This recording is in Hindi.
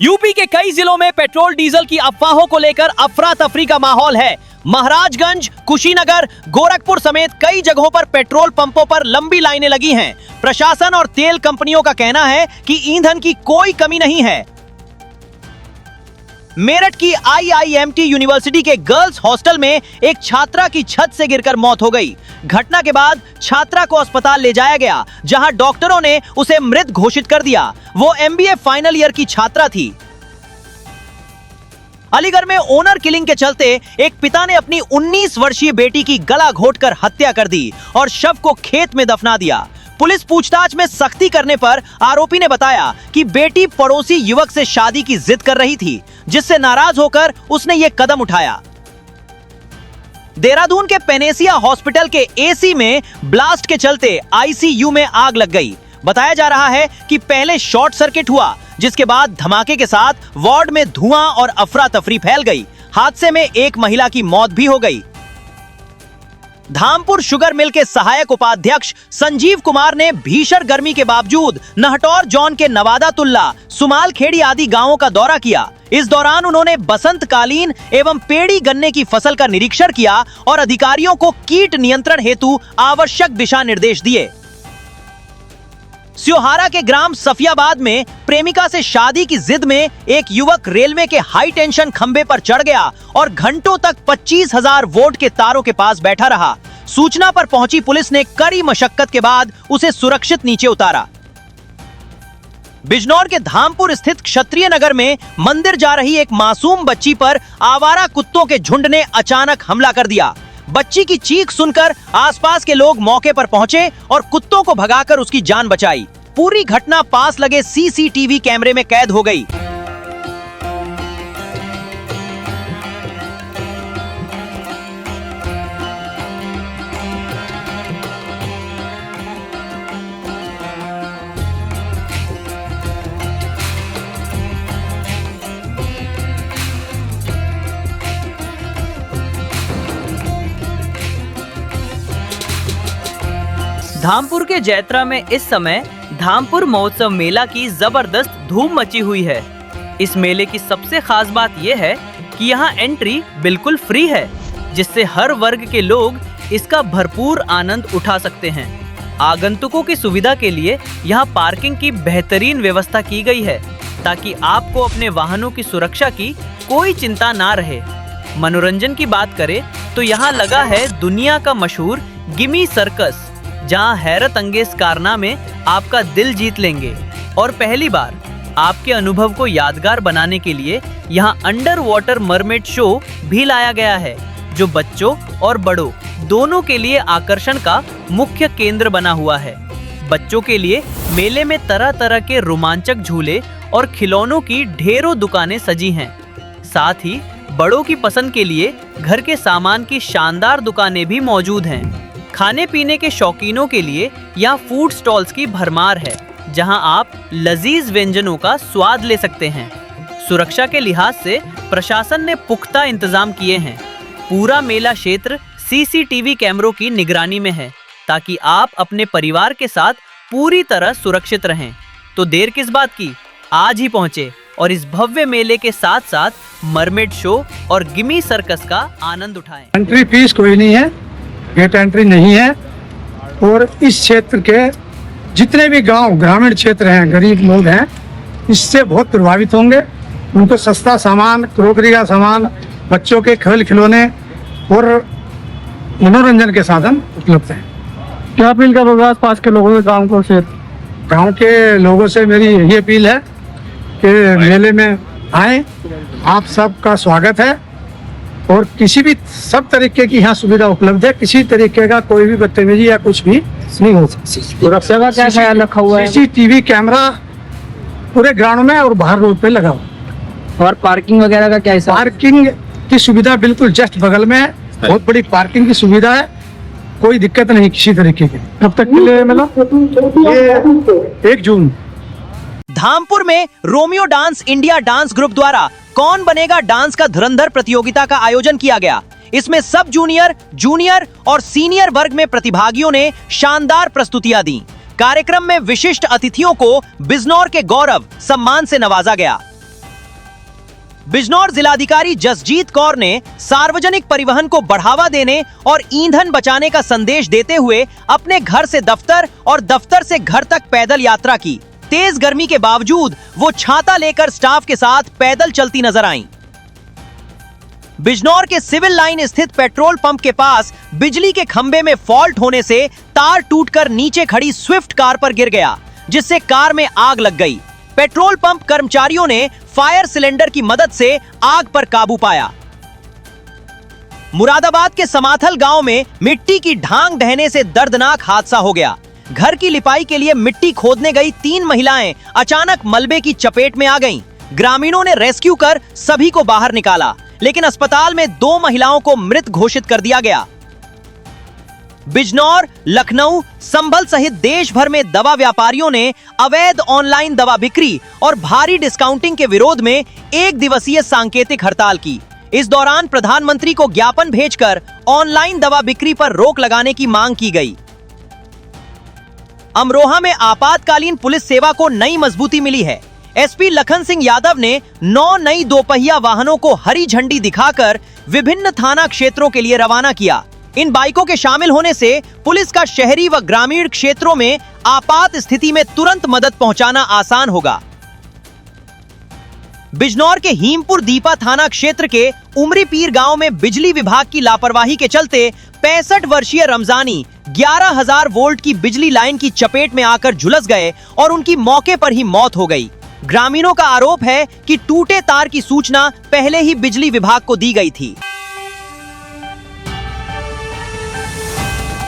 यूपी के कई जिलों में पेट्रोल डीजल की अफवाहों को लेकर अफरा तफरी का माहौल है। महाराजगंज, कुशीनगर, गोरखपुर समेत कई जगहों पर पेट्रोल पंपों पर लंबी लाइनें लगी हैं। प्रशासन और तेल कंपनियों का कहना है कि ईंधन की कोई कमी नहीं है। मेरठ की IIMT यूनिवर्सिटी के गर्ल्स हॉस्टल में एक छात्रा की छत से गिरकर मौत हो गई। घटना के बाद छात्रा को अस्पताल ले जाया गया, जहां डॉक्टरों ने उसे मृत घोषित कर दिया। वो MBA फाइनल ईयर की छात्रा थी। अलीगढ़ में ओनर किलिंग के चलते एक पिता ने अपनी 19 वर्षीय बेटी की गला घोंटकर हत्या कर दी और शव को खेत में दफना दिया। पुलिस पूछताछ में सख्ती करने पर आरोपी ने बताया कि बेटी पड़ोसी युवक से शादी की जिद कर रही थी, जिससे नाराज होकर उसने ये कदम उठाया। देहरादून के पेनेसिया हॉस्पिटल के AC में ब्लास्ट के चलते ICU में आग लग गई। बताया जा रहा है कि पहले शॉर्ट सर्किट हुआ, जिसके बाद धमाके के साथ वार्ड में धुआं और अफरा तफरी फैल गई। हादसे में एक महिला की मौत भी हो गई। धामपुर शुगर मिल के सहायक उपाध्यक्ष संजीव कुमार ने भीषण गर्मी के बावजूद नहटौर जोन के नवादातुल्ला, सुमालखेड़ी आदि गांवों का दौरा किया। इस दौरान उन्होंने बसंतकालीन एवं पेड़ी गन्ने की फसल का निरीक्षण किया और अधिकारियों को कीट नियंत्रण हेतु आवश्यक दिशा निर्देश दिए। स्योहारा के ग्राम सफियाबाद में प्रेमिका से शादी की जिद में एक युवक रेलवे के हाई टेंशन खंभे पर चढ़ गया और घंटों तक 25,000 वोल्ट के तारों के पास बैठा रहा। सूचना पर पहुंची पुलिस ने कड़ी मशक्कत के बाद उसे सुरक्षित नीचे उतारा। बिजनौर के धामपुर स्थित क्षत्रिय नगर में मंदिर जा रही एक मासूम बच्ची पर आवारा कुत्तों के झुंड ने अचानक हमला कर दिया। बच्ची की चीख सुनकर आसपास के लोग मौके पर पहुंचे और कुत्तों को भगाकर उसकी जान बचाई। पूरी घटना पास लगे CCTV कैमरे में कैद हो गई। धामपुर के जैत्रा में इस समय धामपुर महोत्सव मेला की जबरदस्त धूम मची हुई है। इस मेले की सबसे खास बात यह है कि यहाँ एंट्री बिल्कुल फ्री है, जिससे हर वर्ग के लोग इसका भरपूर आनंद उठा सकते हैं। आगंतुकों की सुविधा के लिए यहाँ पार्किंग की बेहतरीन व्यवस्था की गई है, ताकि आपको अपने वाहनों की सुरक्षा की कोई चिंता ना रहे। मनोरंजन की बात करें तो यहाँ लगा है दुनिया का मशहूर गिमी सर्कस, जहां हैरत अंगेज कारनामे आपका दिल जीत लेंगे। और पहली बार आपके अनुभव को यादगार बनाने के लिए यहां अंडर वाटर मरमेड शो भी लाया गया है, जो बच्चों और बड़ों दोनों के लिए आकर्षण का मुख्य केंद्र बना हुआ है। बच्चों के लिए मेले में तरह तरह के रोमांचक झूले और खिलौनों की ढेरों दुकानें सजी हैं। साथ ही बड़ों की पसंद के लिए घर के सामान की शानदार दुकानें भी मौजूद हैं। खाने पीने के शौकीनों के लिए यहाँ फूड स्टॉल्स की भरमार है, जहाँ आप लजीज व्यंजनों का स्वाद ले सकते हैं। सुरक्षा के लिहाज से प्रशासन ने पुख्ता इंतजाम किए हैं। पूरा मेला क्षेत्र CCTV कैमरों की निगरानी में है, ताकि आप अपने परिवार के साथ पूरी तरह सुरक्षित रहें। तो देर किस बात की, आज ही पहुँचे और इस भव्य मेले के साथ साथ मरमेड शो और गिमी सर्कस का आनंद उठाएं। एंट्री फीस कोई नहीं है, गेट एंट्री नहीं है। और इस क्षेत्र के जितने भी गांव ग्रामीण क्षेत्र हैं, गरीब लोग हैं, इससे बहुत प्रभावित होंगे। उनको सस्ता सामान, क्रोकरी का सामान, बच्चों के खेल खिलौने और मनोरंजन के साधन उपलब्ध हैं। क्या अपील करोगे आस पास के लोगों से, गांव के लोगों से मेरी यही अपील है कि मेले में आए, आप सबका स्वागत है। और किसी भी सब तरीके की यहाँ सुविधा उपलब्ध है। किसी तरीके का कोई भी बदतमीजी या कुछ भी नहीं हो सकता। सुरक्षा का क्या ख्याल रखा हुआ है? CCTV कैमरा पूरे ग्राउंड में और बाहर रोड पे लगा हुआ। और पार्किंग वगैरह का क्या हिसाब? पार्किंग की सुविधा बिल्कुल जस्ट बगल में है। बहुत बड़ी पार्किंग की सुविधा है, कोई दिक्कत नहीं किसी तरीके की। कब तक के लिए मतलब? ये 1 जून। धामपुर में Romeo dance India dance group द्वारा कौन बनेगा डांस का धुरंधर प्रतियोगिता का आयोजन किया गया। इसमें सब जूनियर, जूनियर और सीनियर वर्ग में प्रतिभागियों ने शानदार प्रस्तुतियां दी। कार्यक्रम में विशिष्ट अतिथियों को बिजनौर के गौरव सम्मान से नवाजा गया। बिजनौर जिलाधिकारी जसजीत कौर ने सार्वजनिक परिवहन को बढ़ावा देने और ईंधन बचाने का संदेश देते हुए अपने घर से दफ्तर और दफ्तर से घर तक पैदल यात्रा की। तेज गर्मी के बावजूद वो छाता लेकर स्टाफ के साथ पैदल चलती नजर आईं। बिजनौर के सिविल लाइन स्थित पेट्रोल पंप के पास बिजली के खंभे में फॉल्ट होने से तार टूटकर नीचे खड़ी स्विफ्ट कार पर गिर गया, जिससे कार में आग लग गई। पेट्रोल पंप कर्मचारियों ने फायर सिलेंडर की मदद से आग पर काबू पाया। मुरादाबाद के समाथल गांव में मिट्टी की ढांग ढहने से दर्दनाक हादसा हो गया। घर की लिपाई के लिए मिट्टी खोदने गई 3 महिलाएं अचानक मलबे की चपेट में आ गईं। ग्रामीणों ने रेस्क्यू कर सभी को बाहर निकाला, लेकिन अस्पताल में 2 महिलाओं को मृत घोषित कर दिया गया। बिजनौर, लखनऊ, संभल सहित देश भर में दवा व्यापारियों ने अवैध ऑनलाइन दवा बिक्री और भारी डिस्काउंटिंग के विरोध में 1 दिवसीय सांकेतिक हड़ताल की। इस दौरान प्रधानमंत्री को ज्ञापन भेजकर ऑनलाइन दवा बिक्री पर रोक लगाने की मांग की गई। अमरोहा में आपातकालीन पुलिस सेवा को नई मजबूती मिली है। एसपी लखन सिंह यादव ने 9 नई दोपहिया वाहनों को हरी झंडी दिखाकर विभिन्न थाना क्षेत्रों के लिए रवाना किया। इन बाइकों के शामिल होने से पुलिस का शहरी व ग्रामीण क्षेत्रों में आपात स्थिति में तुरंत मदद पहुंचाना आसान होगा। बिजनौर के हीमपुर दीपा थाना क्षेत्र के उमरी पीर गांव में बिजली विभाग की लापरवाही के चलते 65 वर्षीय रमजानी 11,000 वोल्ट की बिजली लाइन की चपेट में आकर झुलस गए और उनकी मौके पर ही मौत हो गई। ग्रामीणों का आरोप है कि टूटे तार की सूचना पहले ही बिजली विभाग को दी गई थी।